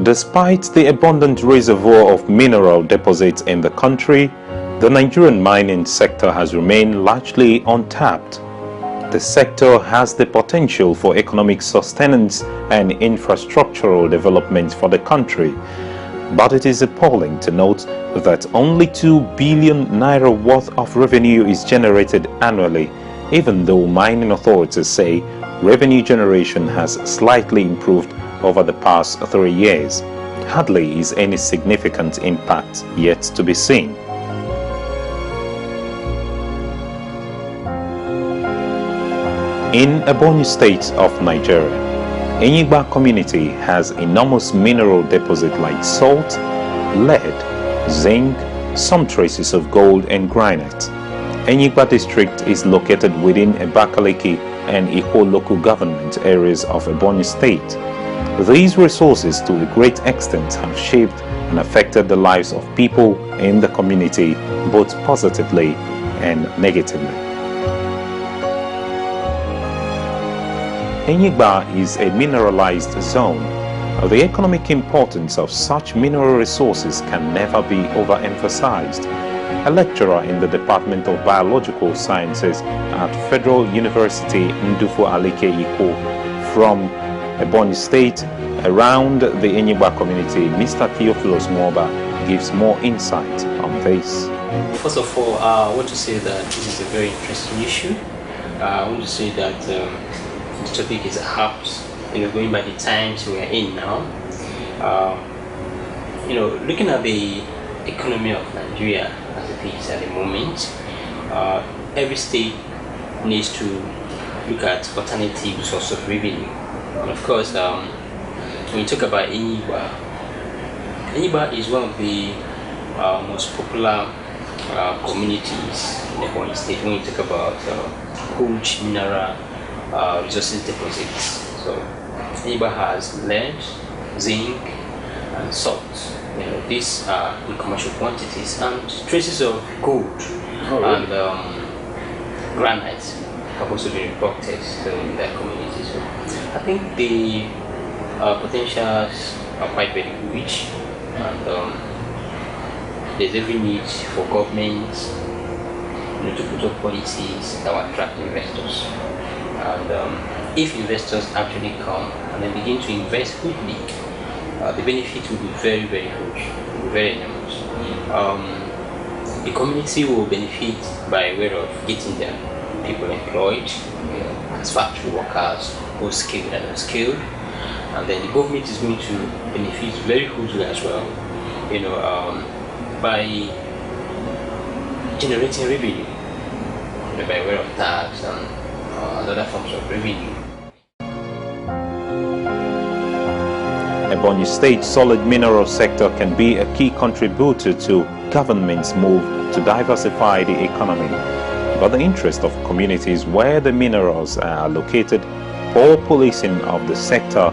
Despite the abundant reservoir of mineral deposits in the country, the Nigerian mining sector has remained largely untapped. The sector has the potential for economic sustenance and infrastructural development for the country, but it is appalling to note that only 2 billion naira worth of revenue is generated annually, even though mining authorities say revenue generation has slightly improved over the past 3 years. Hardly is any significant impact yet to be seen. In Ebonyi state of Nigeria, Enyigba community has enormous mineral deposits like salt, lead, zinc, some traces of gold and granite. Enyigba district is located within Abakaliki and Ikwo local government areas of Ebonyi state. These resources to a great extent have shaped and affected the lives of people in the community both positively and negatively. Enyigba is a mineralized zone. The economic importance of such mineral resources can never be overemphasized. A lecturer in the Department of Biological Sciences at Federal University Ndufu Alike Ikwo from Ebonyi State around the Enyigba community, Mr. Theophilus Mwoba gives more insight on this. First of all, I want to say that this is a very interesting issue. I want to say that the topic is apt, going by the times we are in now. Looking at the economy of Nigeria as it is at the moment, every state needs to look at alternative source of revenue. And of course, when you talk about Enyigba, Enyigba is one of the most popular communities in the Ebonyi state when you talk about huge mineral resources deposits. So Enyigba has lead, zinc, and salt. These are in commercial quantities, and traces of gold and granite have also been reported in that community. So I think the potentials are quite very rich, and there's every need for government to put up policies that will attract investors. And if investors actually come and then begin to invest quickly, the benefit will be very, very huge, very enormous. The community will benefit by way of getting their people employed, as factory workers, both skilled and unskilled, and then the government is going to benefit very hugely as well, by generating revenue, by way of tax and other forms of revenue. Ebonyi State's solid mineral sector can be a key contributor to government's move to diversify the economy. But the interest of communities where the minerals are located, poor policing of the sector,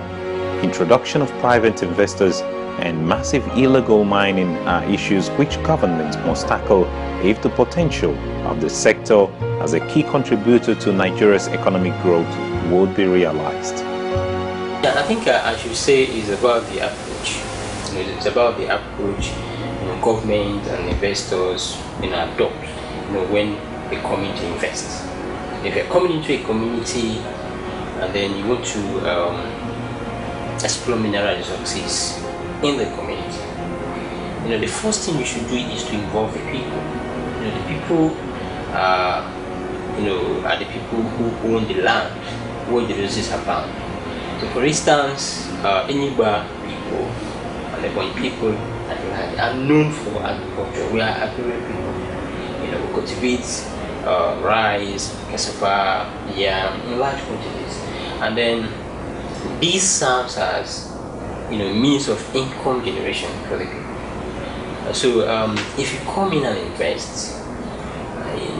introduction of private investors, and massive illegal mining are issues which government must tackle if the potential of the sector as a key contributor to Nigeria's economic growth would be realized. I think I should say is about the approach. It's about the approach government and investors adopt when they come in to invest. If you're coming into a community and then you want to explore mineral resources in the community, the first thing you should do is to involve the people. The people are the people who own the land where the resources are found. So for instance, Enyigba people and the Ebonyi people are known for agriculture. We are agricultural people. We cultivate rice, cassava, yam in large quantities, and then this serves as means of income generation for the people. So if you come in and invest,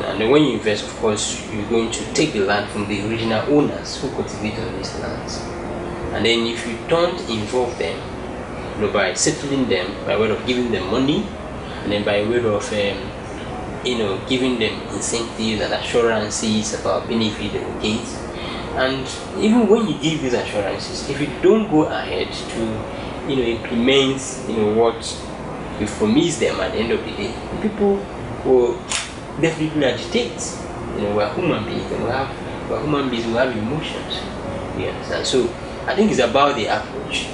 and then when you invest, of course, you're going to take the land from the original owners who cultivated these lands. And then if you don't involve them, by settling them, by way of giving them money, and then by way of giving them incentives and assurances about benefit they will get, and even when you give these assurances, if you don't go ahead to implements what we promise them at the end of the day, people will definitely agitate. We're human beings, and we're human beings, we have emotions. You understand? So I think it's about the approach.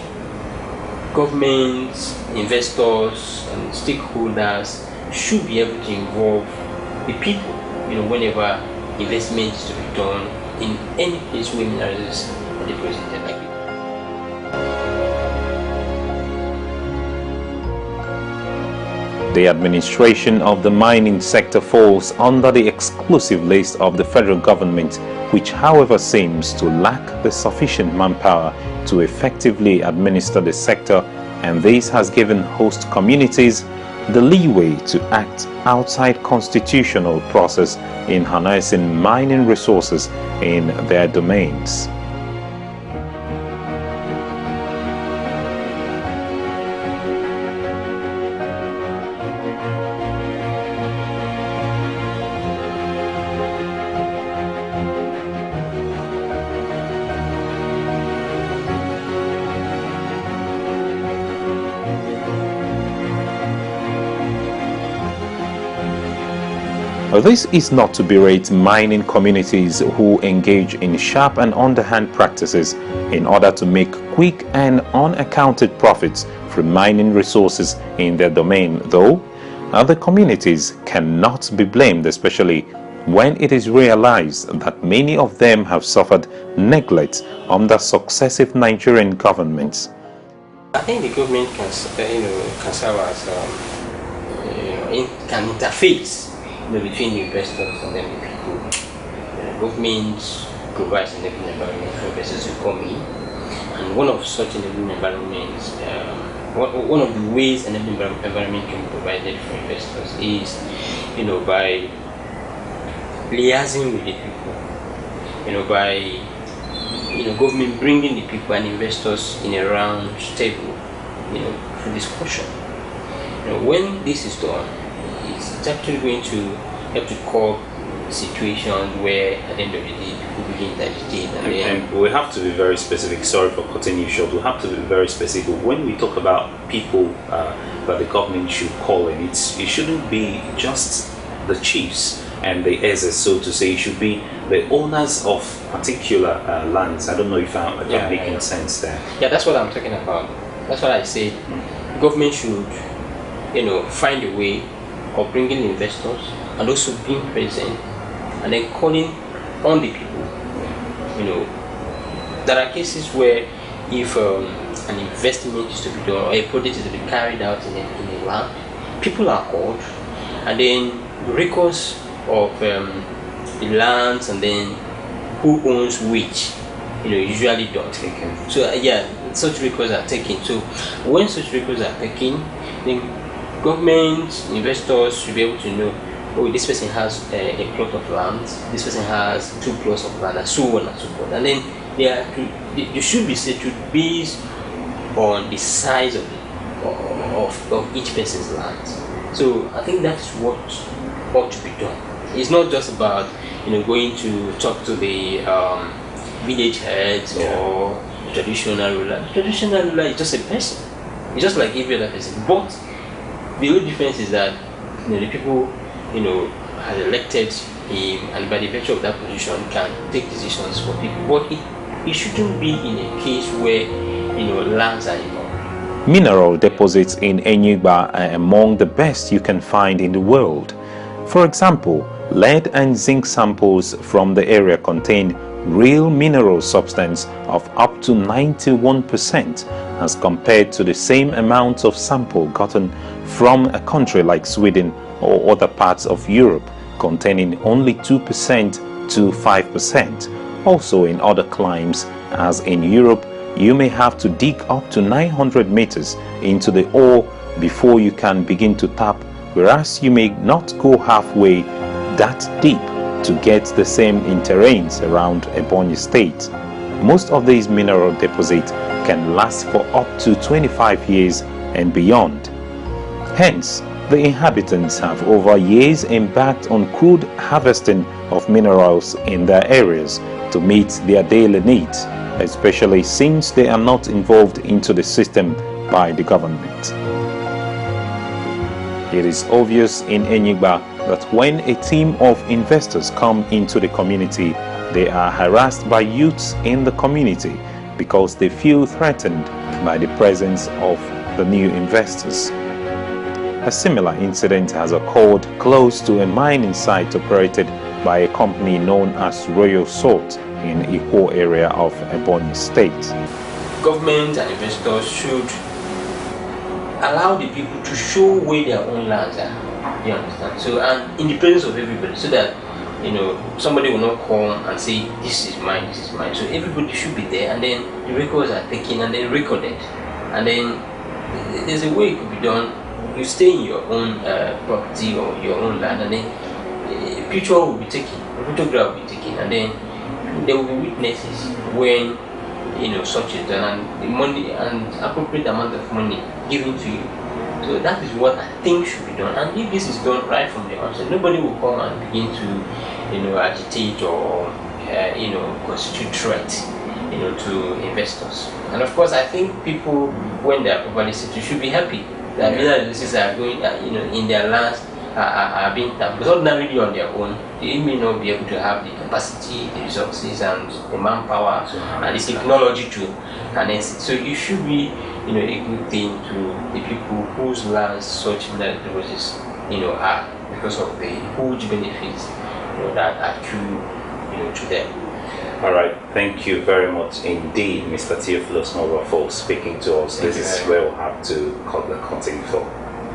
Governments, investors, and stakeholders should be able to involve the people, whenever investment is to be done in any place where minerals are deposited. Like the administration of the mining sector falls under the exclusive list of the federal government, which however seems to lack the sufficient manpower to effectively administer the sector, and this has given host communities the leeway to act outside constitutional process in harnessing mining resources in their domains. This is not to berate mining communities who engage in sharp and underhand practices in order to make quick and unaccounted profits from mining resources in their domain, though other communities cannot be blamed, especially when it is realized that many of them have suffered neglect under successive Nigerian governments. I think the government can serve as can interface between the investors and then the people. Government provides an enabling environment for investors to come in, and one of such enabling environments, one of the ways an enabling environment can be provided for investors is, by liaising with the people, by government bringing the people and investors in a round table, for discussion. When this is done, it's actually going to help to curb situations where at the end of the day people begin to agitate. And we have to be very specific. Sorry for cutting you short. We have to be very specific when we talk about people that the government should call in. It shouldn't be just the chiefs and the heirs, so to say. It should be the owners of particular lands. I don't know if I'm making sense there. Yeah, that's what I'm talking about. That's what I said. Government should, find a way of bringing investors and also being present and then calling on the people. There are cases where if an investment is to be done or a project is to be carried out in a land, people are called, and then records of the lands and then who owns which, usually don't taken. So such records are taken. So when such records are taken, then government, investors should be able to know, this person has a plot of land, this person has 2 plots of land, and so on and so forth. And then they should be settled based on the size of each person's land. So I think that's what ought to be done. It's not just about going to talk to the village heads or traditional ruler. The traditional ruler is just a person. It's just like every other person. But the only difference is that the people has elected him, and by the virtue of that position can take decisions for people. But it shouldn't be in a case where lands are involved. Mineral deposits in Enyigba are among the best you can find in the world. For example, lead and zinc samples from the area contain real mineral substance of up to 91% as compared to the same amount of sample gotten from a country like Sweden or other parts of Europe containing only 2% to 5%. Also in other climes, as in Europe, you may have to dig up to 900 meters into the ore before you can begin to tap, whereas you may not go halfway that deep to get the same in terrains around Ebonyi state. Most of these mineral deposits can last for up to 25 years and beyond. Hence, the inhabitants have over years embarked on crude harvesting of minerals in their areas to meet their daily needs, especially since they are not involved into the system by the government. It is obvious in Enyigba that when a team of investors come into the community, they are harassed by youths in the community because they feel threatened by the presence of the new investors. A similar incident has occurred close to a mining site operated by a company known as Royal Salt in Ikwo area of Ebonyi State. Government and investors should allow the people to show where their own lands are. You understand? So, and in the presence of everybody, so that somebody will not come and say this is mine, this is mine. So everybody should be there, and then the records are taken and then recorded, and then there's a way it could be done. You stay in your own property or your own land, and then a picture will be taken, a photograph will be taken, and then there will be witnesses when such is done, and the money and appropriate amount of money given to you. So that is what I think should be done. And if this is done right from the onset, nobody will come and begin to agitate or constitute threat to investors. And of course, I think people, when they are properly situated, should be happy that businesses are going in their lands are being tapped, because ordinarily on their own they may not be able to have the capacity, the resources, and the manpower and the technology to harness it. So it should be a good thing to the people whose lands such mineral deposits are, because of the huge benefits that accrue to them. All right, thank you very much indeed, Mr. Theophilus Nova, for speaking to us. This is where we'll have to cut the cutting for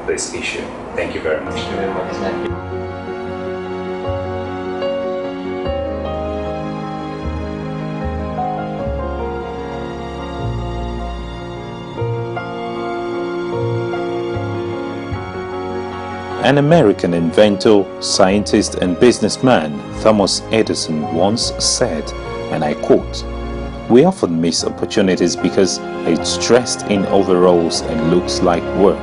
this issue. Thank you very much. Thank you very much. Thank you. An American inventor, scientist, and businessman, Thomas Edison, once said, and I quote, "We often miss opportunities because it's dressed in overalls and looks like work.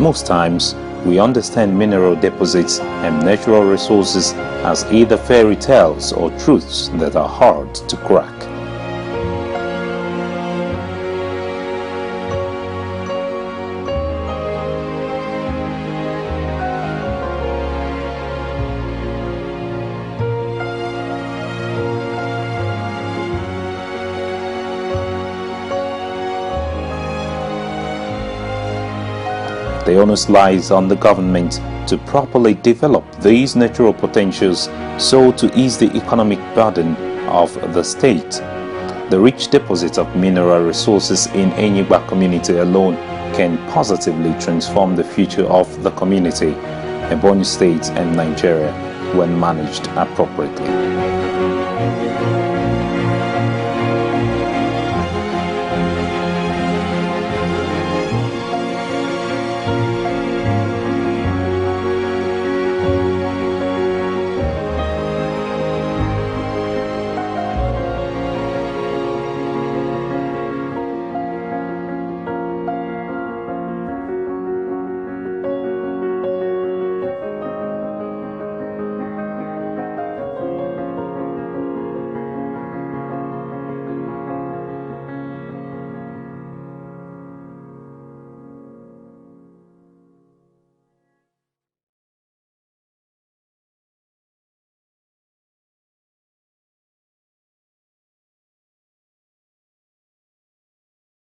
Most times, we understand mineral deposits and natural resources as either fairy tales or truths that are hard to crack." The onus lies on the government to properly develop these natural potentials so to ease the economic burden of the state. The rich deposit of mineral resources in Enyigba community alone can positively transform the future of the community, Ebonyi State, and Nigeria when managed appropriately.